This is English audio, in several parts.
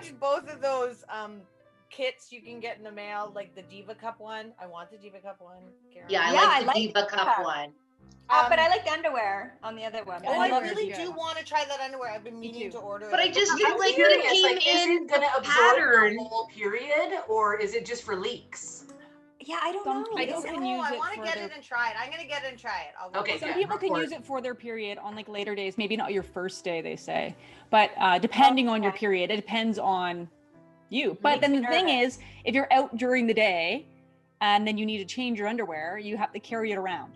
watched both of those kits you can get in the mail, like the Diva Cup one. I want the Diva Cup one. Karen. Yeah, I like the Diva Cup one. But I like the underwear on the other one. Oh, I really do want to try that underwear. I've been meaning to order it. But I just I'm like curious, it came like, is in it gonna absorb the whole period, or is it just for leaks? Yeah, I don't know. I want to get it and try it. I'm gonna get it and try it. Okay. Some people can use it for their period on like later days, maybe not your first day, they say, but depending on your period, it depends on you. But then the thing is, if you're out during the day and then you need to change your underwear, you have to carry it around.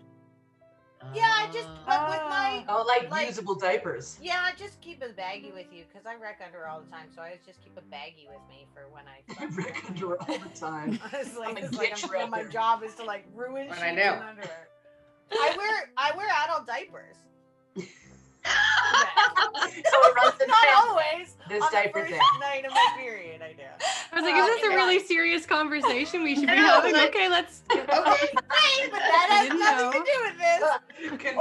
Yeah, I just but with my like usable diapers. Yeah, I just keep a baggie with you because I wreck underwear all the time. So I just keep a baggie with me for when I wreck underwear all the time. Honestly, my job is to like ruin sheets and underwear. I wear adult diapers. So it runs in not always. This on diaper the thing. first night of my period, I do. I was like, is this a really serious conversation we should be having? Okay, let's. Okay, fine, but that has nothing to do with this. Okay,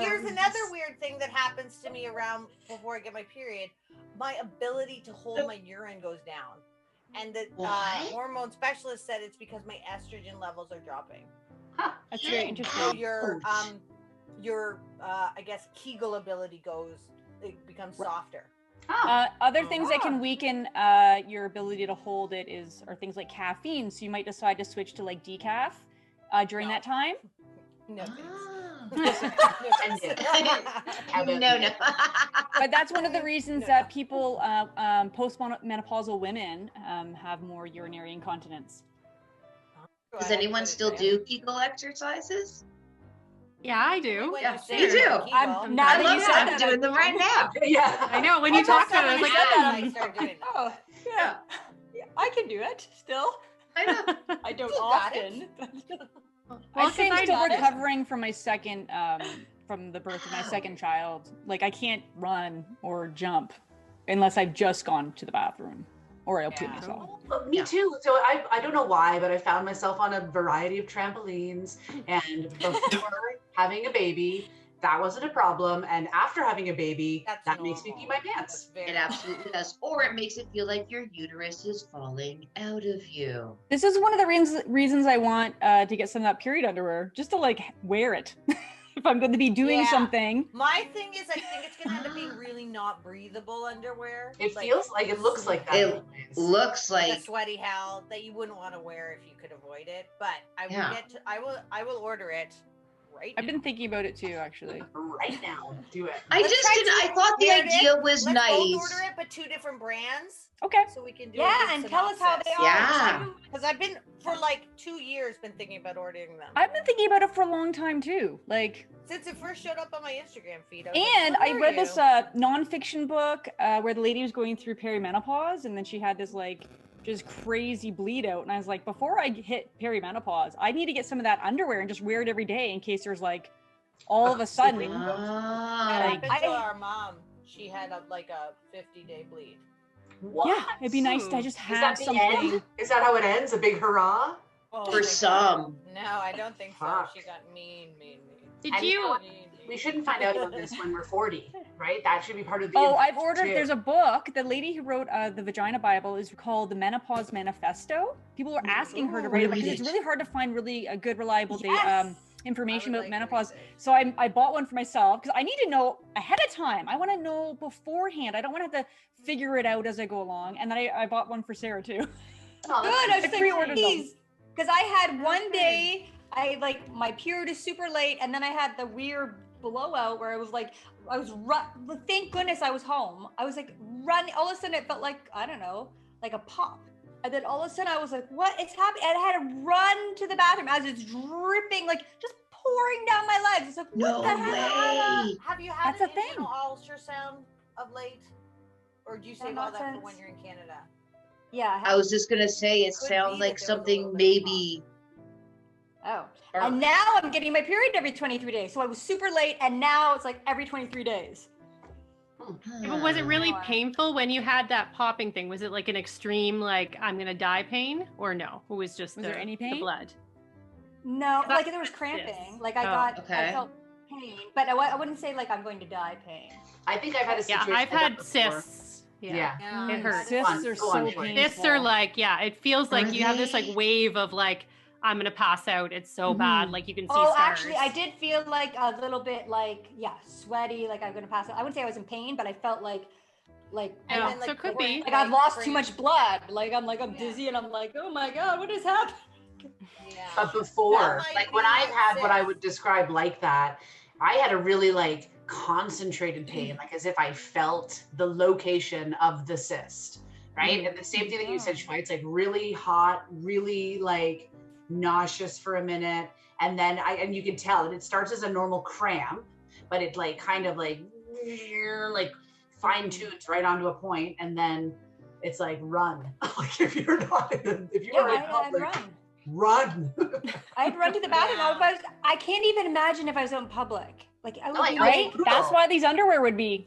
here's another weird thing that happens to me around before I get my period. My ability to hold my urine goes down, and the hormone specialist said it's because my estrogen levels are dropping. That's very interesting. So your I guess kegel ability becomes softer. Other things that can weaken your ability to hold it are things like caffeine. So you might decide to switch to like decaf during that time. No. No. But that's one of the reasons that people, post-menopausal women, have more urinary incontinence. Does anyone still do Kegel exercises? Yeah, I do. Yeah, me too. I'm doing them right now. Yeah, I know. When you talked about it, I was like, I started doing it. Oh, yeah. I can do it still. I know. I don't often. I'd say I'm still recovering from my second, from the birth of my second child. Like I can't run or jump unless I've just gone to the bathroom or I pee myself. Me too. So I don't know why, but I found myself on a variety of trampolines, and before having a baby, that wasn't a problem. And after having a baby, that makes me pee my pants. It absolutely does. Or it makes it feel like your uterus is falling out of you. This is one of the reasons I want to get some of that period underwear, just to like wear it. If I'm going to be doing something. My thing is, I think it's going to end up being really not breathable underwear. It feels like it looks like that. It looks like a sweaty hell that you wouldn't want to wear if you could avoid it. But I will I will order it right now. I've been thinking about it too, actually. Right now, do it. I thought the idea was Let's nice. both order it, but 2 different brands. Okay. So we can do and tell us how they are. Yeah. Because I've been for like 2 years been thinking about ordering them. I've been thinking about it for a long time too. Like since it first showed up on my Instagram feed. I read this nonfiction book where the lady was going through perimenopause, and then she had this like just crazy bleed out, and I was like, before I hit perimenopause, I need to get some of that underwear and just wear it every day in case there's like all of a sudden. That happened to our mom. She had a 50-day bleed. What? Yeah, it'd be nice to just have something. End? Is that how it ends? A big hurrah? For some. No, I don't think so. She got mean. Did you? We shouldn't find out about this when we're 40, right? That should be part of the. Oh, I've ordered. There's a book. The lady who wrote the Vagina Bible is called the Menopause Manifesto. People are asking her to write it because it's really hard to find really a good, reliable information about menopause. So I bought one for myself because I need to know ahead of time. I want to know beforehand. I don't want to have to figure it out as I go along. And then I bought one for Sarah too. Oh, good. I was like, please, because I had one day. My period is super late, and then I had the weird blowout where I was thank goodness I was home. I was like running. All of a sudden it felt like, I don't know, like a pop. And then all of a sudden I was like, what is happening? And I had to run to the bathroom as it's dripping, like just pouring down my legs. It's like, what the hell? Have you had an internal ultrasound of late? Or do you save all that for when you're in Canada? Yeah. I was just going to say, it sounds like something maybe... Oh, and now I'm getting my period every 23 days. So I was super late, and now it's like every 23 days. Yeah, but was it really painful when you had that popping thing? Was it like an extreme, like I'm gonna die pain, or no? It was just there any pain? The blood? No, like there was cramping. Like I felt pain, but I wouldn't say like I'm going to die pain. I think I've had a situation. Yeah, I've had cysts. Yeah. It hurts. Cysts are so painful. Cysts are like, it feels like you have this like wave of like, I'm gonna pass out. It's so bad. Like you can see stars. Actually, I did feel like a little bit like, sweaty, like I'm gonna pass out. I wouldn't say I was in pain, but I felt like then, so it could be. Like I've lost too much blood. Like I'm dizzy and I'm like, oh my God, what is happening? Yeah. But before, like when I've had what I would describe like that, I had a really like concentrated pain, like as if I felt the location of the cyst, right? And the same thing that you said, Schweitz, like really hot, really like nauseous for a minute. And then and you can tell it starts as a normal cramp, but it like kind of like fine tunes right onto a point. And then it's like run. Like if you're not, if you are in public, run. I'd run to the bathroom. I can't even imagine if I was out in public. Like I would be right. That's why these underwear would be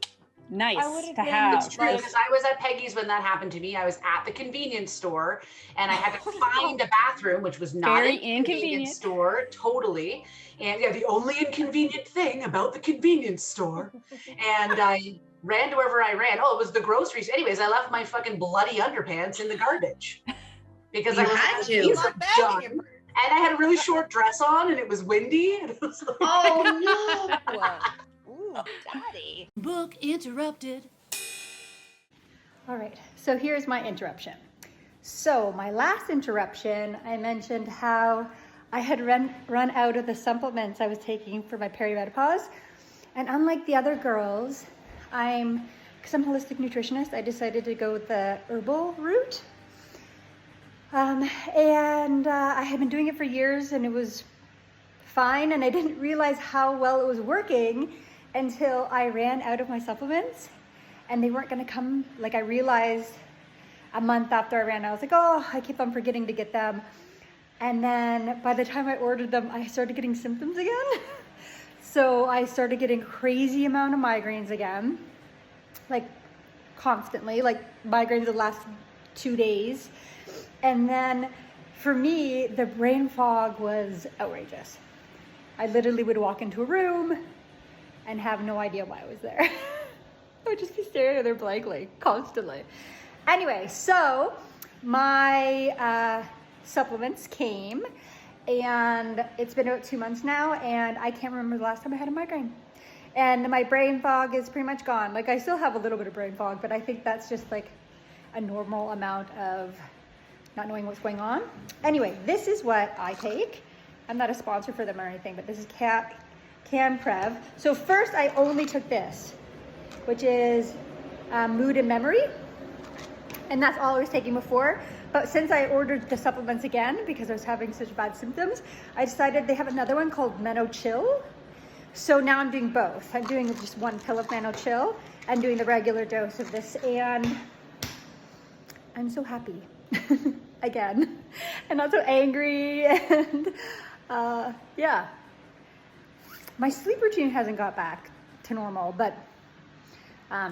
nice to have. It's true, because I was at Peggy's when that happened to me. I was at the convenience store and I had to find a bathroom, which was not very a convenience store, totally. And the only inconvenient thing about the convenience store. And I ran to wherever I ran. Oh, it was the groceries. Anyways, I left my fucking bloody underpants in the garbage because I had to. And I had a really short dress on and it was windy. And it was like, oh no. Ooh, daddy. Book interrupted. All right, so here's my interruption. So my last interruption, I mentioned how I had run out of the supplements I was taking for my perimenopause. And unlike the other girls, because I'm a holistic nutritionist, I decided to go the herbal route. I had been doing it for years and it was fine. And I didn't realize how well it was working until I ran out of my supplements and they weren't going to come. Like I realized a month after I ran, I was like, oh, I keep on forgetting to get them. And then by the time I ordered them, I started getting symptoms again. So I started getting crazy amount of migraines again, like constantly, like migraines the last 2 days. And then for me, the brain fog was outrageous. I literally would walk into a room and have no idea why I was there. I would just be staring at there blankly, constantly. Anyway, so my supplements came and it's been about 2 months now and I can't remember the last time I had a migraine. And my brain fog is pretty much gone. Like I still have a little bit of brain fog, but I think that's just like a normal amount of not knowing what's going on. Anyway, this is what I take. I'm not a sponsor for them or anything, but this is CanPrev. So first I only took this, which is Mood and Memory. And that's all I was taking before. But since I ordered the supplements again, because I was having such bad symptoms, I decided they have another one called Menochill. So now I'm doing both. I'm doing just one pill of Menochill and doing the regular dose of this. And I'm so happy. Again, and not so angry, and my sleep routine hasn't got back to normal, but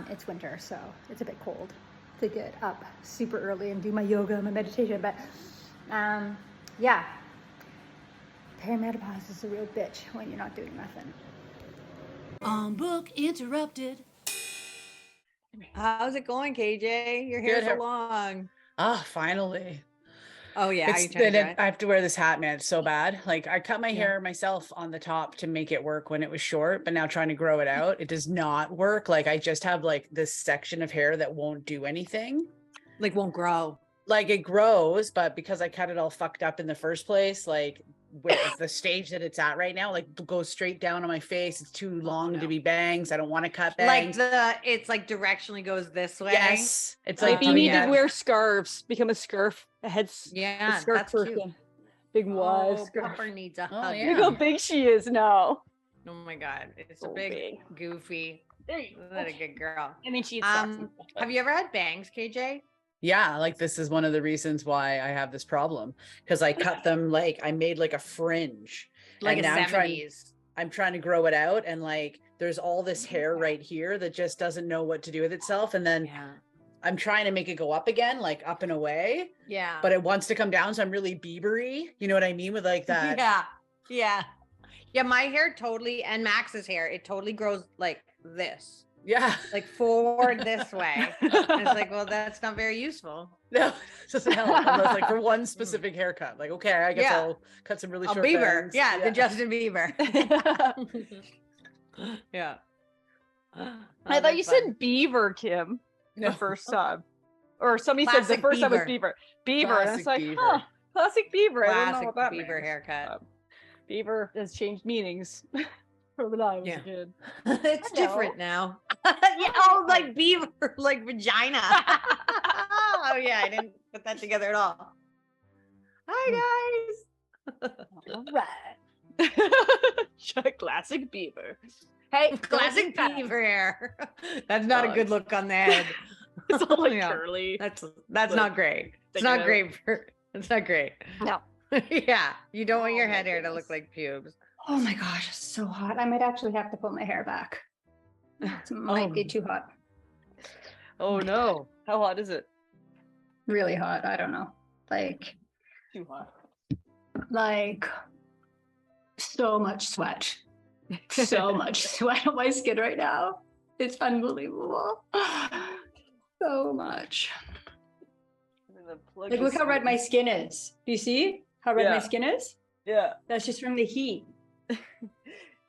it's winter, so it's a bit cold to get up super early and do my yoga and my meditation, but perimenopause is a real bitch when you're not doing nothing. Book interrupted. How's it going, KJ? Your hair's so long. Finally. Oh yeah, I have to wear this hat, man. It's so bad. Like I cut my hair myself on the top to make it work when it was short, but now trying to grow it out, it does not work. Like I just have like this section of hair that won't do anything. Like won't grow. Like it grows, but because I cut it all fucked up in the first place, like with the stage that it's at right now, like goes straight down on my face. It's too long to be bangs. I don't want to cut bangs. Like it's like directionally goes this way. Yes. It's like you need to wear scarves, become a scarf, a head. Yeah, a scarf that's person. cute. Big wide scarf. Pupper needs a hug. Look how big she is now. Oh my god, it's so big, goofy. There you go. What a good girl. I mean, she's have you ever had bangs, KJ? Yeah, like this is one of the reasons why I have this problem, because I cut them, like I made like a fringe, like and a now 70s. I'm trying to grow it out, and like there's all this hair right here that just doesn't know what to do with itself, and then I'm trying to make it go up again, like up and away. Yeah, but it wants to come down, so I'm really Bieber-y. You know what I mean with like that? Yeah. My hair totally, and Max's hair, it totally grows like this. Yeah. Like forward this way. And it's like, well, that's not very useful. No, it doesn't help unless like for one specific haircut. Like, okay, I guess I'll cut some really short Bieber. bangs. Yeah, the Justin Bieber. Yeah. I thought you said beaver, Kim, the first time. Or somebody said the first time was beaver. Beaver. And I was like, huh, classic beaver. I don't know what that beaver means. haircut. Beaver has changed meanings from when I was a kid. It's different now. Like beaver, like vagina. Oh yeah, I didn't put that together at all. Hi guys. All right. Classic beaver. Hey, classic beaver hair. That's not a good look on the head. It's all like curly. That's not great. It's not great. It's not great. No. Yeah, you don't want your head hair to look like pubes. Oh my gosh, it's so hot. I might actually have to put my hair back. It might be too hot. Oh no. How hot is it? Really hot. I don't know. Like Too hot. Like so much sweat. So much sweat on my skin right now. It's unbelievable. So much. Like, look how red my skin is. Do you see how red my skin is? Yeah. That's just from the heat.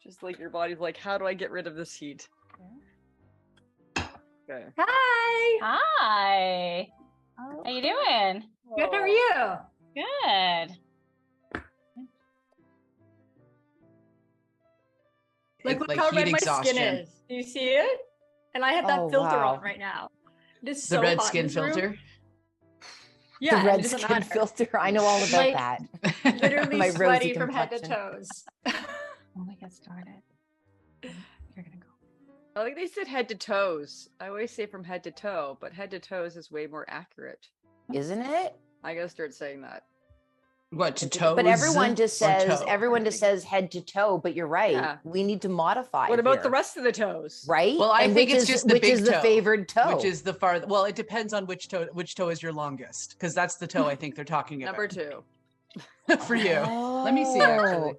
Just like your body's like, how do I get rid of this heat? Okay. Hi. Hi. How you doing? Good. How are you? Good. Like, look how red my skin is. Do you see it? And I have that filter on right now. It is so the red hot skin filter. Yeah, the red skin filter. I know all about that. Literally My sweaty rosy from head to complexion. toes. Oh my God, started. You're gonna go. I think they said head to toes. I always say from head to toe, but head to toes is way more accurate. Isn't it? I gotta start saying that. What to toes? But everyone just says head to toe. But you're right. Yeah. We need to modify. What about here. the rest of the toes? Right? Well, I think it's just the which big is the toe, favored toe, which is the farthest. Well, it depends on which toe is your longest, because that's the toe I think they're talking about. Number two. For you. Let me see. Actually,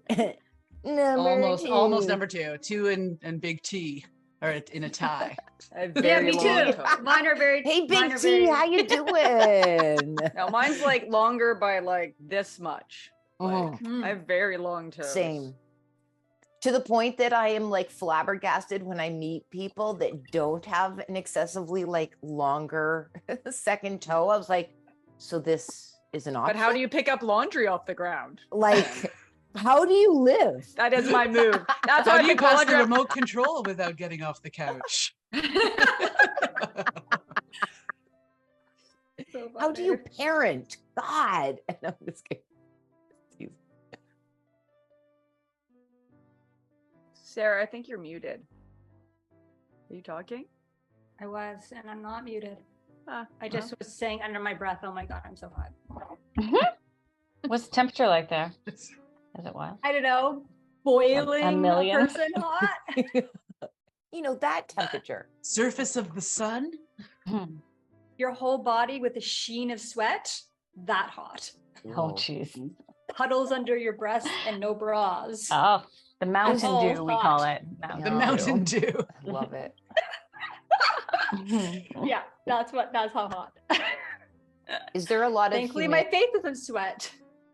almost number two. Two and big T are in a tie. Yeah, me too. Mine are very. Hey, Big T, how you doing? Now mine's like longer by like this much. Like, I have very long toes. Same. To the point that I am like flabbergasted when I meet people that don't have an excessively like longer second toe. I was like, so this is an option. But how do you pick up laundry off the ground? Like, how do you live? That is my move. That's how how do you I pass the remote control without getting off the couch? How do you parent? God. No, I'm just kidding. Sarah, I think you're muted. Are you talking? I was, and I'm not muted. I just was saying under my breath, oh my God, I'm so hot. What's the temperature like there? Is it wild? I don't know. Boiling A million? person hot. You know, that temperature. Surface of the sun? Your whole body with a sheen of sweat, that hot. Oh, jeez. Puddles under your breast and no bras. Oh, the Mountain Oh, Dew, we hot. call it. The Mountain Dew. Love it. Yeah, that's how hot. Is there a lot of Thankfully, my face is in sweat.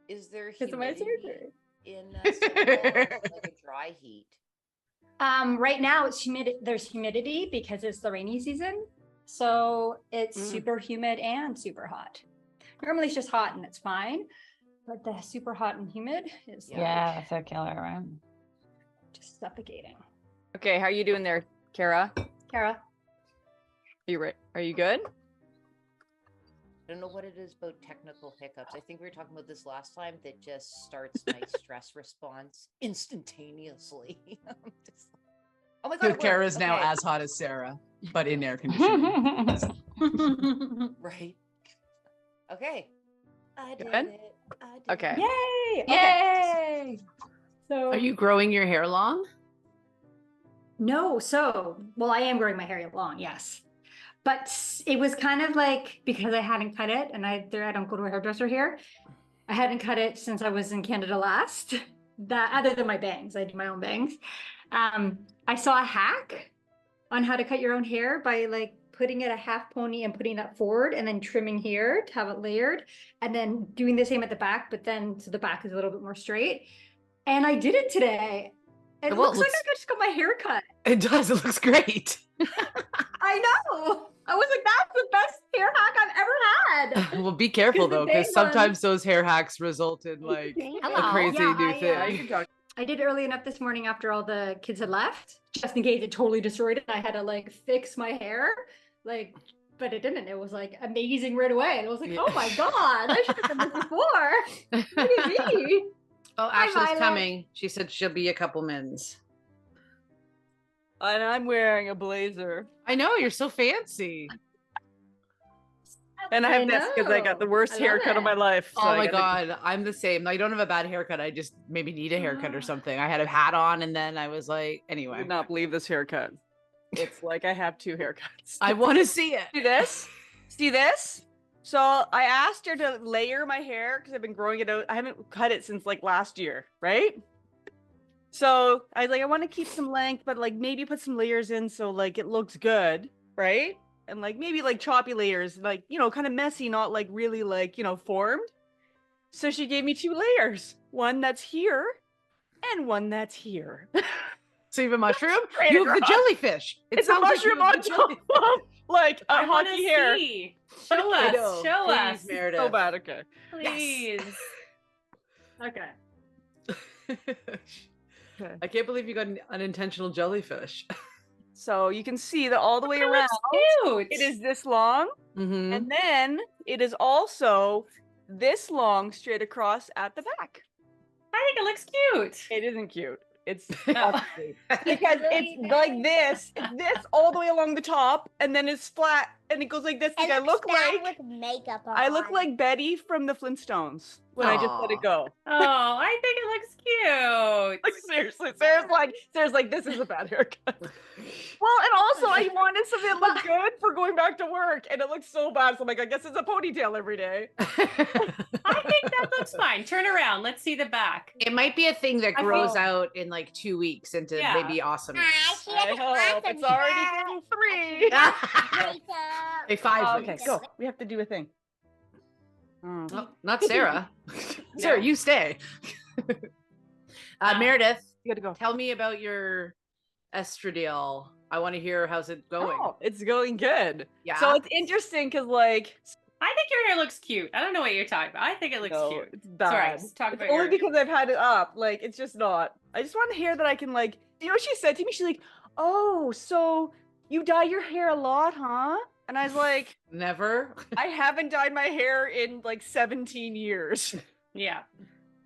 Is there Because of my surgery. in like a dry heat? Right now it's humid. There's humidity because it's the rainy season. So it's super humid and super hot. Normally it's just hot and it's fine. But the super hot and humid is Yeah, that's a killer, right? just suffocating. Okay, how are you doing there, Kara? Kara? Are you good? I don't know what it is about technical hiccups. I think we were talking about this last time that just starts my stress response instantaneously. Oh my God. Kara's now as hot as Sarah, but in air conditioning. Right. Okay. I did Good? it. I did Okay. Yay! Yay! So Are you growing your hair long? No, well, I am growing my hair long, yes. But it was kind of like, because I hadn't cut it, and I don't go to a hairdresser here. I hadn't cut it since I was in Canada last. That other than my bangs, I do my own bangs. I saw a hack on how to cut your own hair by like putting it a half pony and putting that forward and then trimming here to have it layered and then doing the same at the back, but then so the back is a little bit more straight. And I did it today. It looks like I just got my hair cut. It does. It looks great. I know. I was like, that's the best hair hack I've ever had. Well, be careful though, because sometimes those hair hacks result in like a crazy new thing. I did early enough this morning after all the kids had left, just in case it totally destroyed it. I had to like fix my hair, like, but it didn't. It was like amazing right away. And I was like, oh my God, I should have done this before. Look at me. Oh, Ashley's coming. She said she'll be a couple mins. And I'm wearing a blazer. I know, you're so fancy. And I have this because I got the worst haircut of my life. So oh my God, I'm the same. I don't have a bad haircut. I just maybe need a haircut or something. I had a hat on and then I was like, anyway. I would not believe this haircut. It's like I have 2 haircuts. I want to see it. See this? See this? So I asked her to layer my hair because I've been growing it out. I haven't cut it since like last year, right? So I was like, I want to keep some length, but like maybe put some layers in so like it looks good, right? And like maybe like choppy layers, like, you know, kind of messy, not like really like, you know, formed. So she gave me 2 layers, one that's here and one that's here. So you have a mushroom? You have the jellyfish. It's a mushroom on top of like a hockey hair. Show us. Show Please, us. Meredith. So bad. Okay. Please. Okay. Okay. I can't believe you got an unintentional jellyfish. So you can see that all the way around, cute. it is this long. And then it is also this long straight across at the back. I think it looks cute. It isn't cute. It's because it's like this all the way along the top, and then it's flat, and it goes like this. Like I look like with makeup on. I look like Betty from the Flintstones when I just let it go. Oh, I think it looks cute. Like seriously, Sarah's like, this is a bad haircut. Well, and also I wanted something that looked good for going back to work, and it looks so bad. So I'm like, I guess it's a ponytail every day. I think that looks fine. Turn around. Let's see the back. It might be a thing that grows out in like 2 weeks into maybe awesomeness. I hope it's already been 3. Hey, 5 Okay, weeks. go. We have to do a thing. Oh, not Sarah. Sarah, you stay. Meredith, you gotta go. Tell me about your estradiol. I want to hear how's it going. Oh, it's going good. Yeah. So it's interesting because like I think your hair looks cute. I don't know what you're talking about. I think it looks cute. It's bad. Sorry, talk about only your because I've had it up. Like it's just not. I just want hair that I can like. You know what she said to me? She's like, "Oh, so you dye your hair a lot, huh?" And I was like, never. I haven't dyed my hair in like 17 years. Yeah.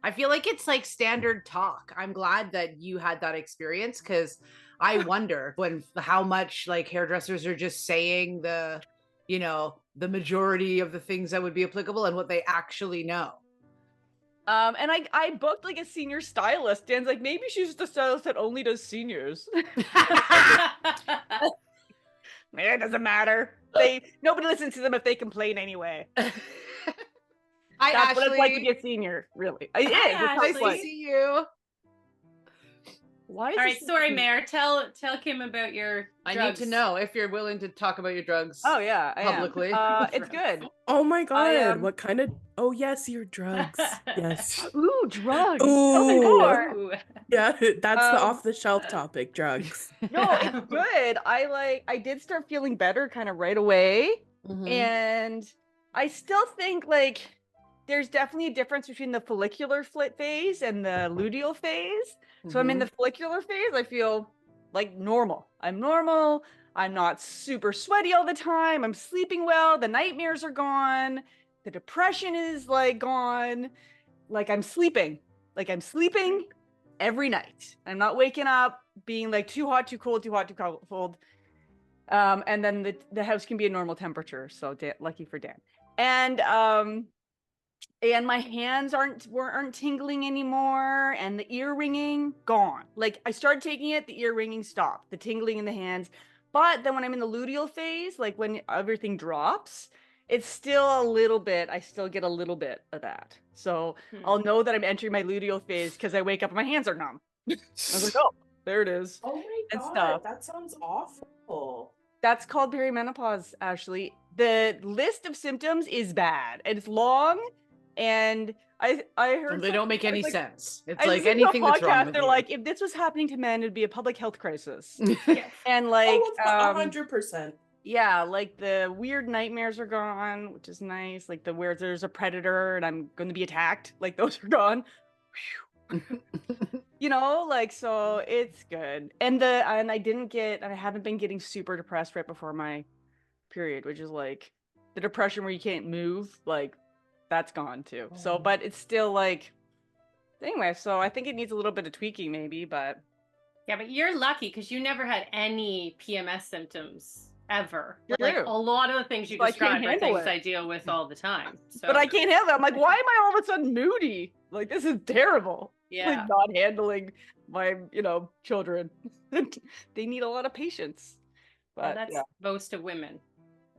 I feel like it's like standard talk. I'm glad that you had that experience because I wonder how much like hairdressers are just saying the majority of the things that would be applicable and what they actually know. And I booked like a senior stylist. Dan's like, maybe she's just a stylist that only does seniors. It doesn't matter. Nobody listens to them if they complain anyway. That's what it's like to be a senior, really. It is. Nice to see you. Why is all right, sorry, Mayor. Tell Kim about your drugs. I need to know if you're willing to talk about your drugs. Oh yeah, publicly. It's good. Oh my God, what kind of? Oh yes, your drugs. Yes. Ooh, drugs. Ooh. Yeah, that's the off-the-shelf topic. Drugs. No, it's good. I did start feeling better kind of right away, and I still think like there's definitely a difference between the follicular phase and the luteal phase. So I'm in the follicular phase. I feel like normal. I'm normal. I'm not super sweaty all the time. I'm sleeping well. The nightmares are gone. The depression is like gone. Like I'm sleeping. Every night. I'm not waking up being like too hot, too cold, too hot, too cold. And then the house can be a normal temperature. So lucky for Dan. And my hands aren't tingling anymore, and the ear ringing gone. Like I started taking it, the ear ringing stopped, the tingling in the hands. But then when I'm in the luteal phase, like when everything drops, it's still a little bit. I still get a little bit of that. So I'll know that I'm entering my luteal phase because I wake up and my hands are numb. I was like, oh, There it is. Oh my and god, stuff. that sounds awful. That's called perimenopause, Ashley. The list of symptoms is bad. And it's long, and I heard They don't make any sense. It's I like listened to a anything that's wrong podcast, with they're you. like, if this was happening to men, it'd be a public health crisis. And like, 100%. yeah, like the weird nightmares are gone, which is nice. Like the where there's a predator and I'm going to be attacked, like those are gone. You know, like, so it's good. And I haven't been getting super depressed right before my period, which is like the depression where you can't move, like that's gone too. So, but it's still like, anyway, so I think it needs a little bit of tweaking maybe, but. Yeah, but you're lucky because you never had any PMS symptoms ever. True. Like a lot of the things you So I can't described are handle things it. I deal with all the time. So. But I can't handle it. I'm like, why am I all of a sudden moody? Like, this is terrible. Yeah. Like, not handling my, children. They need a lot of patience. But Well, that's most of women.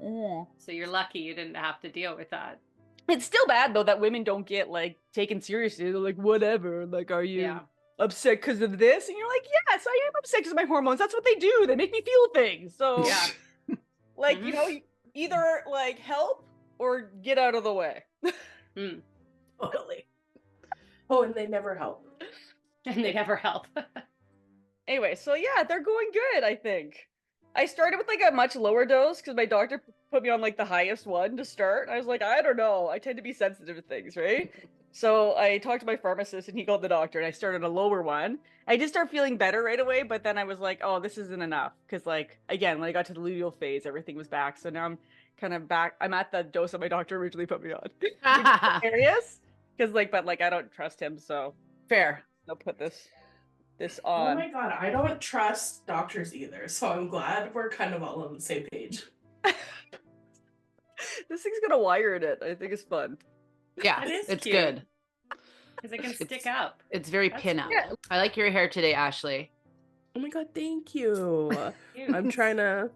So you're lucky you didn't have to deal with that. It's still bad though that women don't get like taken seriously. They're like, whatever. Like, are you upset because of this? And you're like, yes, I am upset because of my hormones. That's what they do. They make me feel things. So like, either like help or get out of the way. Totally. Oh, and they never help. And they never help. Anyway, so yeah, they're going good, I think. I started with like a much lower dose because my doctor put me on like the highest one to start. I was like, I don't know. I tend to be sensitive to things, right? So I talked to my pharmacist and he called the doctor and I started a lower one. I did start feeling better right away, but then I was like, oh, this isn't enough. Because like, again, when I got to the luteal phase, everything was back. So now I'm kind of back. I'm at the dose that my doctor originally put me on. Hilarious. Because like, but like, I don't trust him. So fair. I'll put this Oh on. my god, I don't trust doctors either, so I'm glad we're kind of all on the same page. This thing's got a wire in it. I think it's fun. Yeah, it's good. Because it can stick up. It's very pin-up. I like your hair today, Ashley. Oh my god, thank you. I'm trying to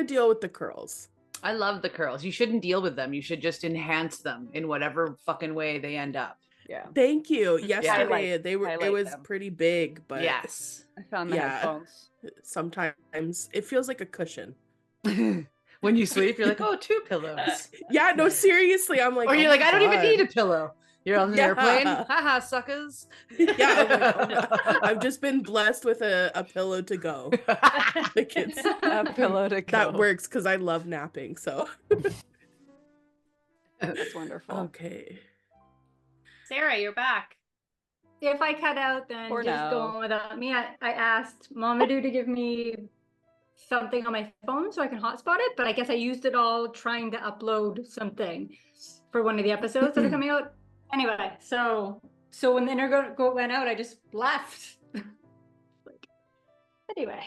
deal with the curls. I love the curls. You shouldn't deal with them. You should just enhance them in whatever fucking way they end up. Yeah. Thank you. Yesterday it was pretty big, but yes. I found my headphones. Sometimes it feels like a cushion. When you sleep, you're like, oh, 2 pillows. Yeah, no, seriously. I'm like, or you're oh like, my I don't even God. need a pillow. You're on the airplane. Haha, suckers. Yeah, I'm like, oh my- I've just been blessed with a pillow to go. Like it's A pillow to go. That works because I love napping. So that's wonderful. Okay. Sarah, you're back. If I cut out, then For just go now. on without me. I asked Mamadou to give me something on my phone so I can hotspot it, but I guess I used it all trying to upload something for one of the episodes that are coming out. Anyway, so when the internet went out, I just left. Anyway,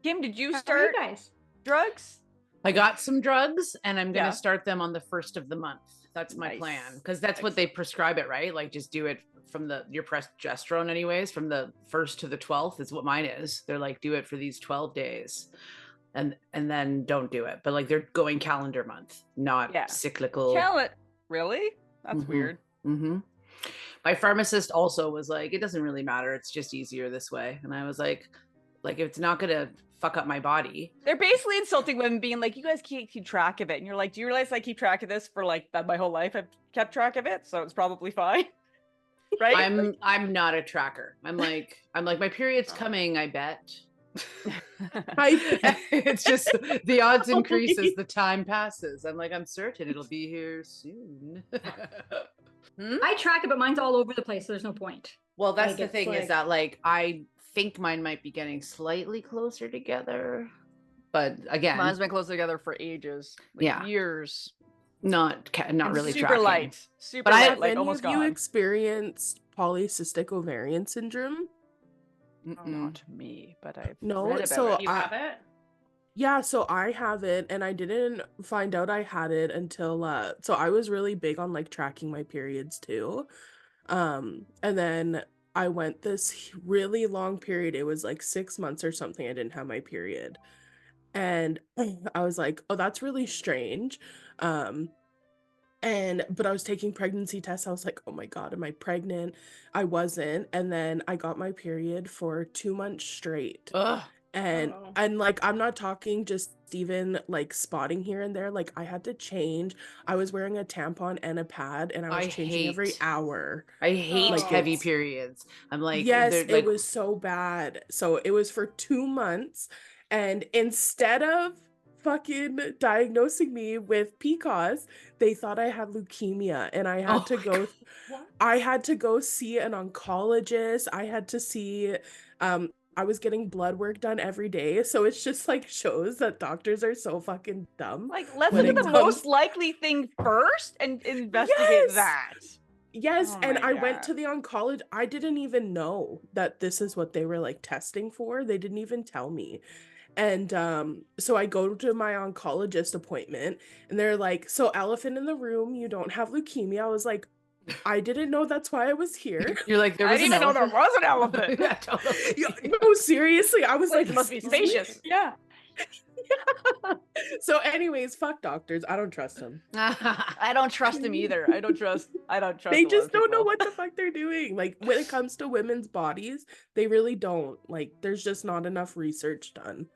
Kim, did you how are start you guys? drugs? I got some drugs and I'm going to Yeah. start them on the 1st of the month. That's my Nice. plan. Because that's what they prescribe it, right? Like just do it from your progesterone anyways, from the 1st to the 12th is what mine is. They're like, do it for these 12 days and then don't do it. But like they're going calendar month, not cyclical. Really? That's weird. Mm-hmm. My pharmacist also was like, it doesn't really matter. It's just easier this way. And I was like, if it's not going to fuck up my body. They're basically insulting women, being like, you guys can't keep track of it. And you're like, do you realize I keep track of this for like my whole life? I've kept track of it, so it's probably fine. Right? I'm not a tracker. I'm like, my period's coming, I bet. It's just the odds increase as the time passes. I'm like, I'm certain it'll be here soon. I track it, but mine's all over the place, so there's no point. Well, that's Like, the it's thing is like- that like I think mine might be getting slightly closer together, but again, Mine's been close together for ages, like Yeah. years. not And really super tracking. light, super But light, Have like any almost of you gone. experienced polycystic ovarian syndrome? Oh, not me, but I've No, read about so it. You have it? Yeah, so I have it and I didn't find out I had it until so I was really big on like tracking my periods too. And then I went this really long period. It was like 6 months or something. I didn't have my period. And I was like, oh, that's really strange. But I was taking pregnancy tests. I was like, oh my God, am I pregnant? I wasn't. And then I got my period for 2 months straight. Ugh. And like, I'm not talking just even like spotting here and there. Like, I had to change. I was wearing a tampon and a pad, and I was changing every hour. I hate Like, heavy periods. I'm like, yes, like, it was so bad. So it was for 2 months, and instead of fucking diagnosing me with PCOS, they thought I had leukemia, and I had to go. I had to go see an oncologist. I had to see. I was getting blood work done every day. So it's just like shows that doctors are so fucking dumb. Like, let's look at the most likely thing first and investigate that. Yes, and I went to the oncologist. I didn't even know that this is what they were like testing for. They didn't even tell me. And so I go to my oncologist appointment, and they're like, so elephant in the room, you don't have leukemia. I was like, I didn't know that's why I was here. You're like, there was I didn't even know there was an elephant. Yeah, totally. No, seriously. I was like, it must be spacious. Yeah. So anyways, fuck doctors. I don't trust them. I don't trust them either. I don't trust They just don't know what the fuck they're doing. Like, when it comes to women's bodies, they really don't. Like, there's just not enough research done.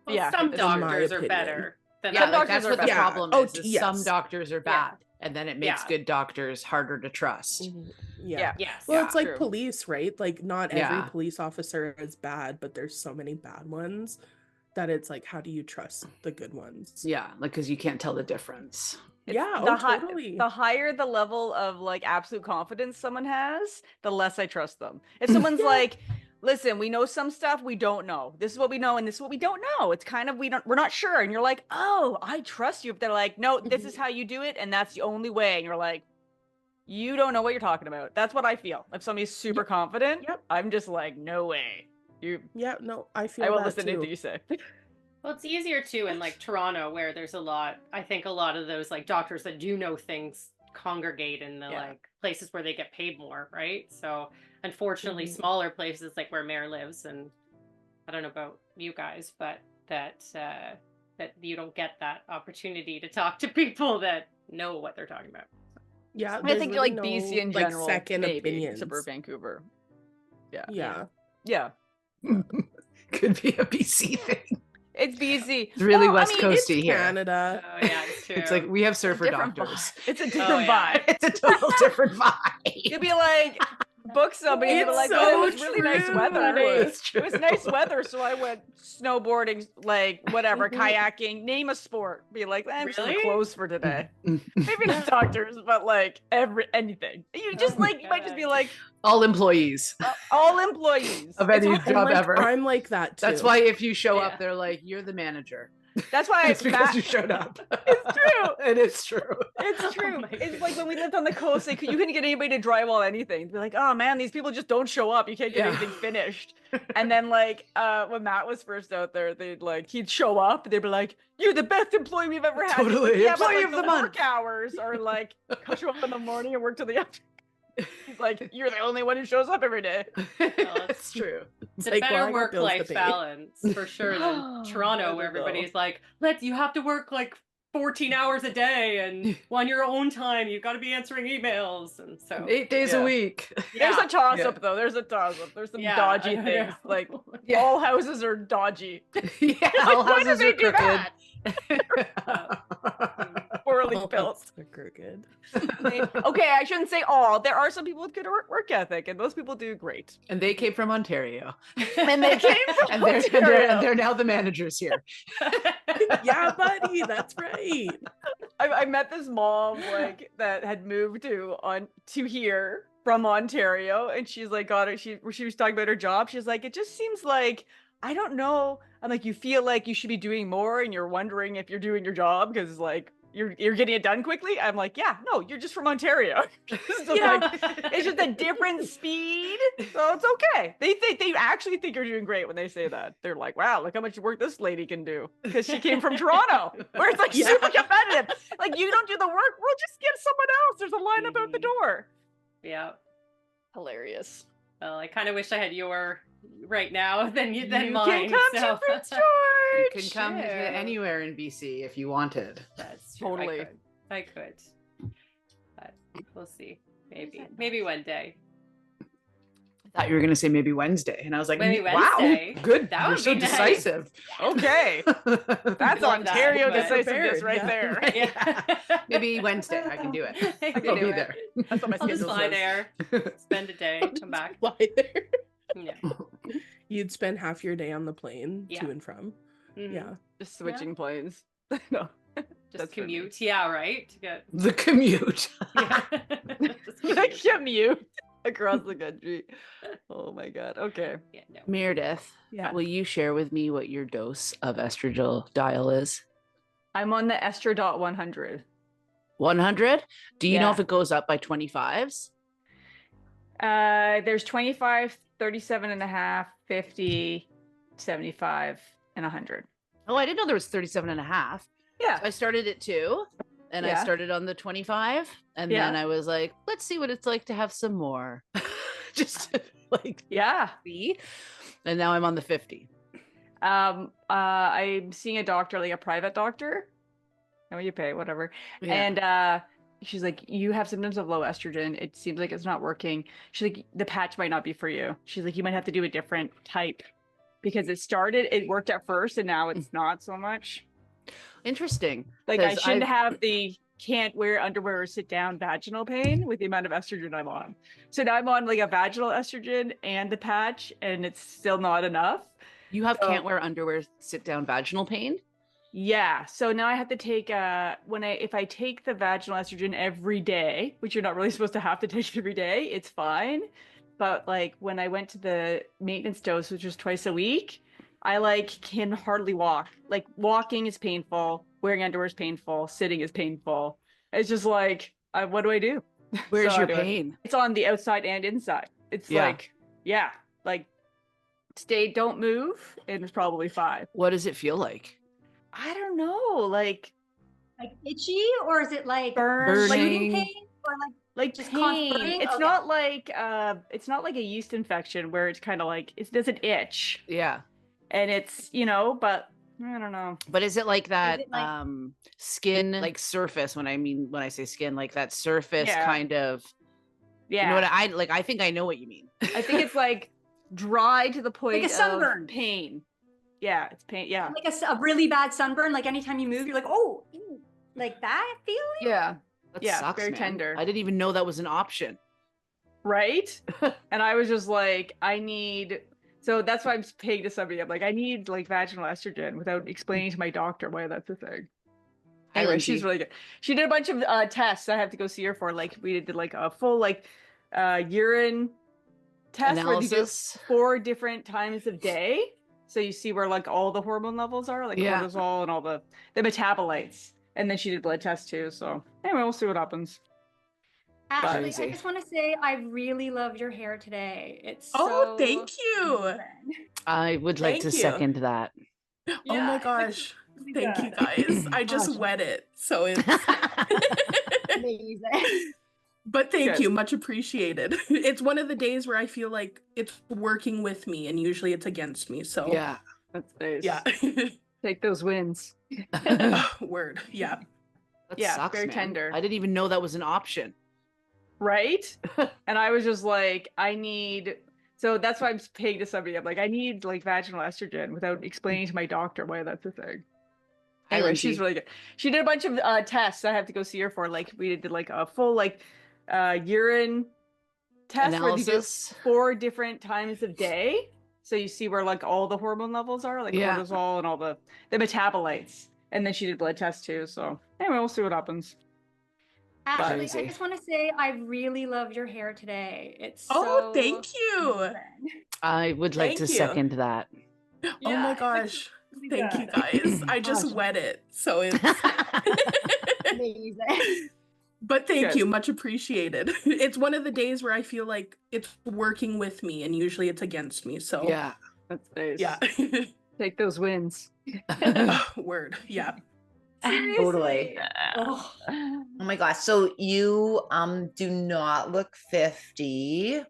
Well, yeah, some doctors are better than others. Like, that's what the problem is. Yes. Some doctors are bad, and then it makes good doctors harder to trust. Yeah. Yes. Well, it's like true. police, right? Like, not every police officer is bad, but there's so many bad ones that it's like, how do you trust the good ones? Yeah, like, because you can't tell the difference. Totally. The higher the level of like absolute confidence someone has, the less I trust them. If someone's like, listen, we know some stuff we don't know. This is what we know, and this is what we don't know. It's kind of we're not sure. And you're like, oh, I trust you. If they're like, no, this is how you do it, and that's the only way. And you're like, you don't know what you're talking about. That's what I feel. If somebody's super confident, I'm just like, no way. I feel I will that listen to too. anything you say. Well, it's easier too in like Toronto, where there's a lot of those like doctors that do know things congregate in the like places where they get paid more, right? So unfortunately, smaller places like where Mare lives, and I don't know about you guys, but that you don't get that opportunity to talk to people that know what they're talking about. Yeah, I think really like BC in general, like second maybe, opinions. except for Vancouver. Yeah. Could be a BC thing. It's BC. It's really West Coasty here. Canada. Oh yeah, it's true. It's like we have surfer different doctors. It's a different vibe. It's a total different vibe. You'd be like, book somebody, and be like, so oh, it was really nice true. weather. It's It was nice weather, so I went snowboarding, like whatever, kayaking, name a sport. Be like, I'm just Really? closed for today. Maybe not doctors, but like anything. You just like you might just be like All employees all employees. of any And, job like, ever. I'm like that too. That's why if you show up, they're like, you're the manager. That's why It's because you showed up. It's true. It is true. It's true. It's like when we lived on the coast, like, you couldn't get anybody to drywall anything. Be like, oh man, these people just don't show up. You can't get anything finished. And then like when Matt was first out there, he'd show up and they'd be like, you're the best employee we've ever had. Totally. Like, yeah, Employee but, like, of the the month. work hours are like show up in the morning and work till the afternoon. He's like, you're the only one who shows up every day. That's true. It's a like, better well, I got bills to work-life pay. balance for sure than Toronto, where everybody's like, you have to work like 14 hours a day, and on your own time, you've got to be answering emails, and so 8 days a week. There's a toss-up though. There's a toss-up. There's some dodgy things. Like all houses are dodgy. Yeah, Like, why do houses they are do crooked. Poorly All built. houses are crooked. Okay, I shouldn't say all. There are some people with good work ethic, and those people do great. And they came from Ontario. And they came from and Ontario. they're now the managers here. Yeah, buddy, that's right. I met this mom like that had moved to here from Ontario, and she's like she was talking about her job. She's like, it just seems like, I don't know. I'm like, you feel like you should be doing more, and you're wondering if you're doing your job because like you're getting it done quickly. I'm like, yeah, no, you're just from Ontario. So like, it's just a different speed, so it's okay. They actually think you're doing great when they say that. They're like, wow, look how much work this lady can do because she came from Toronto, where it's like super competitive. Like, you don't do the work, we'll just get someone else. There's a lineup out the door. Yeah. Hilarious. Well, I kind of wish I had your right now than mine. You can come to Prince George. You can come to anywhere in BC if you wanted. That's true. Totally. I could. We'll see. Maybe one day. I thought you were gonna say maybe Wednesday, and I was like, Maybe wow, Wednesday. good. That You're would so be nice. decisive. Okay. That's Love Ontario that, but- decisiveness right Yeah. there. Yeah. Maybe Wednesday. I can do it. I can I'll do be it. there. That's what my I'll just schedule fly says. there, spend a day, come back. Fly there. Yeah. You'd spend half your day on the plane Yeah. to and from. Mhm. Yeah. Just switching planes. No. Just That's for me. commute. Yeah, right. To get The commute. yeah. Just The commute across the country. Oh my god. Okay. Yeah, no. Meredith, Yeah. will you share with me what your dose of estradiol is? I'm on the Estradiol 100. 100? Do you know Yeah. if it goes up by 25s? There's 25, 37 and a half, 50, 75, and 100. Oh, I didn't know there was 37 and a half. Yeah. I started at 2 and I Yeah. started on the 25 and Yeah. then I was like, let's see what it's like to have some more. Just to, like Yeah. see. And now I'm on the 50. I'm seeing a doctor, like a private doctor. No, you pay, whatever. Yeah. And she's like, you have symptoms of low estrogen. It seems like it's not working. She's like, the patch might not be for you. She's like, you might have to do a different type because it worked at first and now it's not so much. Interesting. Like I 'Cause shouldn't I've- have the can't wear underwear or sit down vaginal pain with the amount of estrogen I'm on. So now I'm on like a vaginal estrogen and the patch and it's still not enough. You have So- can't wear underwear, sit down vaginal pain? Yeah. So now I have to take if I take the vaginal estrogen every day, which you're not really supposed to have to take every day, it's fine. But like when I went to the maintenance dose, which was twice a week, I like can hardly walk. Like walking is painful, wearing underwear is painful, sitting is painful. It's just like, what do I do? Where's So your anyway, pain? It's on the outside and inside. It's Yeah. like don't move, and it's probably 5. What does it feel like? I don't know, like itchy, or is it like burning, shooting pain, or like just pain. constant burning? It's Okay. not like a yeast infection where it's kind of like it doesn't itch, Yeah. and it's but I don't know. But is it like that it like- skin like surface when I say skin, like that surface Yeah. kind of Yeah, you know what I think I know what you mean. I think it's like dry to the point a sunburn. of pain. Yeah, it's pain. Yeah, like a really bad sunburn? Like anytime you move, you're like, oh, ew, like that feeling? yeah, That Yeah, sucks, very man. tender. I didn't even know that was an option. right. And I was just like, I need. So that's why I'm paying to somebody. I'm like, I need like vaginal estrogen without explaining to my doctor why that's a thing. Hi, Anyway, Lindsay. she's really good. She did a bunch of tests. I have to go see her for. Like we did like a full urine test where you do Analysis. 4 different times of day. So you see where like all the hormone levels are, like Yeah. cortisol and all the metabolites. And then she did blood tests too. So anyway, we'll see what happens. Ashley, Crazy. I just want to say I really love your hair today. It's Oh, so thank you. fun. I would like to Thank you. second that. Oh Yeah, my it's gosh. Thank you good. guys. I just Gosh. wet it. So it's Amazing. but thank Good. you. Much appreciated. It's one of the days where I feel like it's working with me and usually it's against me. So Yeah. That's nice. yeah. Take those wins. Word. Yeah. That Yeah, sucks, very man. tender. I didn't even know that was an option. Right? And I was just like, I need. So that's why I'm paying to somebody. I'm like, I need like vaginal estrogen without explaining to my doctor why that's a thing. Hi, Anyway, Lindsay. she's really good. She did a bunch of tests. I have to go see her for. Like we did like a full urine test where you do Analysis. 4 different times of day. So you see where like all the hormone levels are, like Yeah. cortisol and all the metabolites. And then she did blood tests too. So anyway, we'll see what happens. Ashley, Crazy. I just want to say I really love your hair today. It's Oh, so thank you. fun. I would like Thank to you. second that. Oh Yeah, my it's gosh. really Thank good. you guys. I just Gosh. wet it. So it's Amazing. but thank Good. you. Much appreciated. It's one of the days where I feel like it's working with me and usually it's against me. So Yeah. That's nice. yeah. Take those wins. Word. Yeah. Totally. Oh, Oh my gosh. So you do not look 50.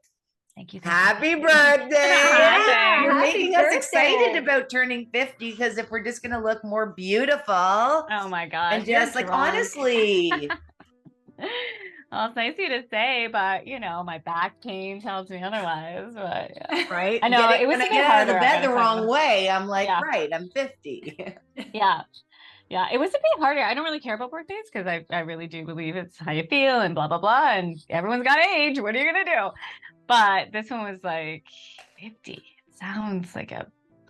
Thank you. Happy birthday. Happy You're making us birthday. excited about turning 50 because if we're just gonna look more beautiful Oh my gosh. and just like honestly. Well, it's nice of you to say, but you know, my back pain tells me otherwise. But yeah. Right? I know it was when a I bit get out of the harder, I bed the gotta wrong tell you. way, I'm like, Yeah. right, I'm 50. Yeah. Yeah, it was a bit harder. I don't really care about birthdays because I really do believe it's how you feel and blah, blah, blah. And everyone's got age. What are you going to do? But this one was like 50. It sounds like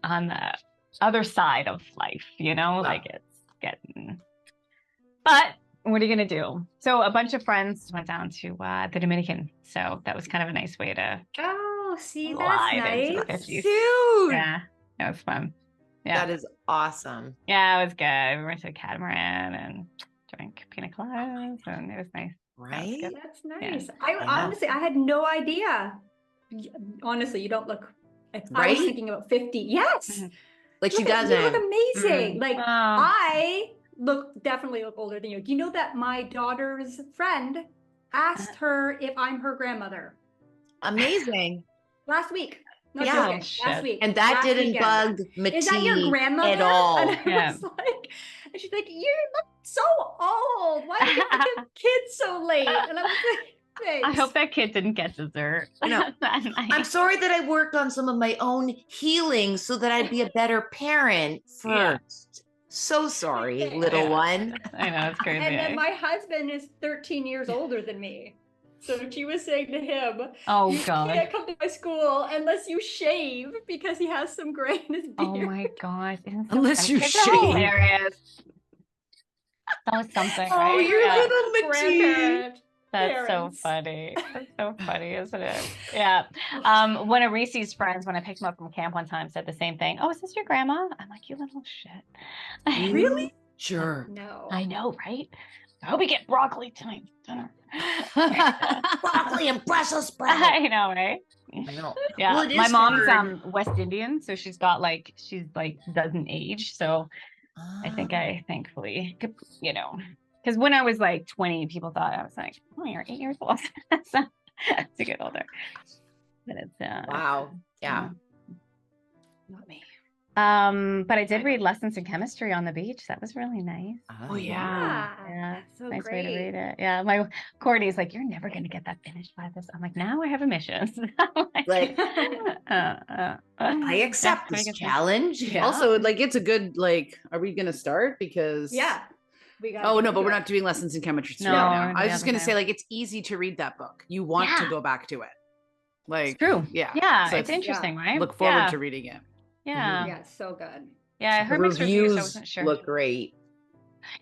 on the other side of life, you know, like it's getting. But what are you going to do? So a bunch of friends went down to the Dominican. So that was kind of a nice way to see, that's glide into the nice. 50s. Dude. Yeah, that was fun. Yeah. That is awesome. Yeah, it was good. We went to the catamaran and drank pina coladas, and it was nice. Right? That's nice. Honestly, I had no idea. Honestly, you don't look. I was thinking about 50. Yes. Like she You doesn't. look amazing. Like Oh. I definitely look older than you. Do you know that my daughter's friend asked her if I'm her grandmother amazing last week? Not Yeah. joking. Last week. and that Last didn't weekend. bug Is that your Matee grandmother at all. And I was like, and she's like, you look so old. Why do you have the kids so late? And I was like, thanks. I hope that kid didn't get dessert. No. that night. I'm sorry that I worked on some of my own healing so that I'd be a better parent first. Yeah. So sorry, little one. I know, it's crazy. And then my husband is 13 years older than me. So she was saying to him, Oh, you God. can't come to my school unless you shave because he has some gray in his beard. Oh my God. Isn't so Unless funny? you It's shave. hilarious. That was something, Oh, right? you're Yeah. little Matee. Grandparent. That's parents. so funny. That's so funny, isn't it? Yeah. One of Reese's friends, when I picked him up from camp one time, said the same thing. Oh, is this your grandma? I'm like, you little shit. Really? Sure. No. I know, right? I hope we get broccoli tonight for dinner. Broccoli and Brussels sprouts. I know, right? I know. Yeah. Well, it My is mom's hard. West Indian, so she's doesn't age. So I think I thankfully could, you know, because when I was like 20, people thought I was like, oh, you're 8 years old. So to get older. But it's Wow. Yeah. not me. But I did read Lessons in Chemistry on the beach. That was really nice. Oh yeah. Yeah, So nice great. way to read it. Yeah, my Courtney's like, you're never gonna get that finished by this. I'm like, now I have a mission. Like, I accept Yeah, this pretty good. challenge. Yeah. Also, like it's a good like. Are we gonna start? Because Yeah. We got Oh no, but we're not doing lessons in chemistry No, right we're now. gonna I do was just the other gonna say day. like it's easy to read that book. You want to Yeah. go back to it. Like It's true. Yeah. Yeah, So it's interesting, right? Look forward Yeah. to reading it. Yeah. Yeah, so good. Yeah, I The heard mixed reviews, so I reviews wasn't sure. look great.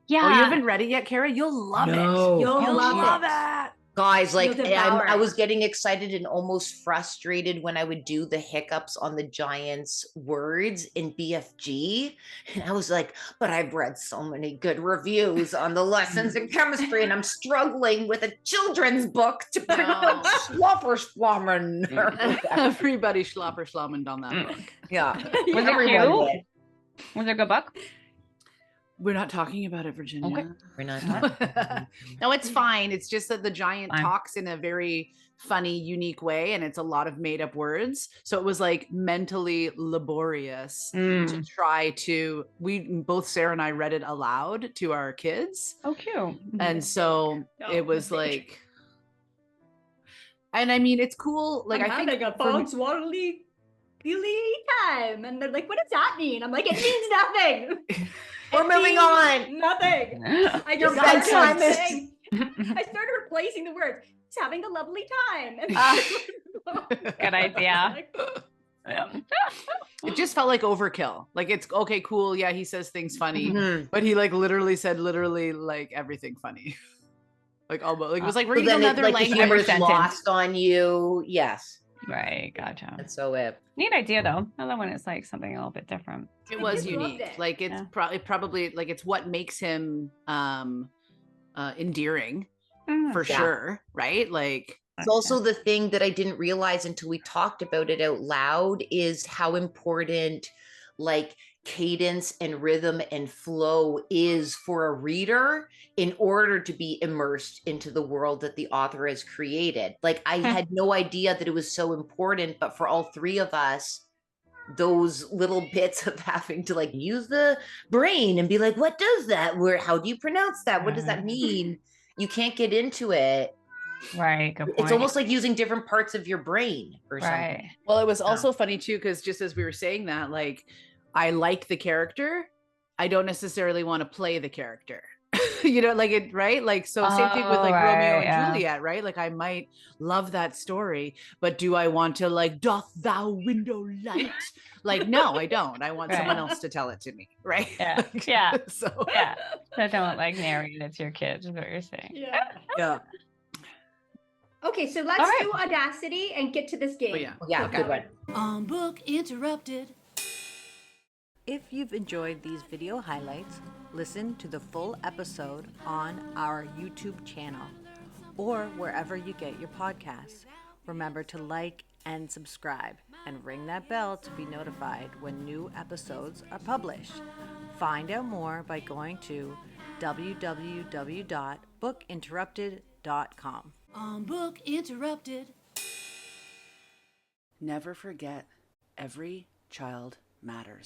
Yeah. Oh, you haven't read it yet, Kara? You'll love No. it. You'll love it. it. Guys, like You'll devour I it. was getting excited and almost frustrated when I would do the hiccups on the Giants words in BFG. And I was like, but I've read so many good reviews on the lessons in chemistry, and I'm struggling with a children's book to pronounce Schloppersflammen. Everybody schlopper schlammened on that book. Yeah. Was it Everyone cute? did. Was it a good book? We're not talking about it, Virginia. Okay. We're not No, it's fine. It's just that the giant Fine. talks in a very funny, unique way, and it's a lot of made up words. So it was like mentally laborious to try to. We both, Sarah and I, read it aloud to our kids, Oh, cute. and so it was like. And I mean, it's cool. Like I'm I think having a for- Fox Waterly time. And they're like, what does that mean? I'm like, it means nothing. We're moving on. Nothing. I Your just bedtime started is- saying- I started replacing the words. He's having a lovely time. And Good idea. it just felt like overkill. Like it's okay, cool. Yeah, he says things funny, Mhm. but he like literally said like everything funny. Like almost like it was like So reading then another like the language. humor's sentence. lost on you. Yes. Right, gotcha. That's so it. Neat idea though. I love when it's like something a little bit different. It was just loved unique. it. Like it's Yeah. it probably like it's what makes him endearing for Yeah. sure, right? Like It's also the thing that I didn't realize until we talked about it out loud is how important like cadence and rhythm and flow is for a reader in order to be immersed into the world that the author has created. Like I had no idea that it was so important, but for all three of us, those little bits of having to like use the brain and be like, what does that? How do you pronounce that? What does that mean? You can't get into it Right. Good point. It's almost like using different parts of your brain or something. Well, it was also funny too, because just as we were saying that, like, I like the character. I don't necessarily want to play the character. You know, like it, right? Like, so same thing with like Romeo and Juliet, right? Like I might love that story, but do I want to like, doth thou window light? Like, no, I don't. I want someone else to tell it to me, right? Yeah. Yeah. So yeah. So don't like narrate it to your kids, is what you're saying. Yeah. Yeah. Okay, so let's do Audacity and get to this game. Oh, yeah. Yeah, good one. On Book Interrupted. If you've enjoyed these video highlights, listen to the full episode on our YouTube channel or wherever you get your podcasts. Remember to like and subscribe and ring that bell to be notified when new episodes are published. Find out more by going to www.bookinterrupted.com. On Book Interrupted. Never forget, every child matters.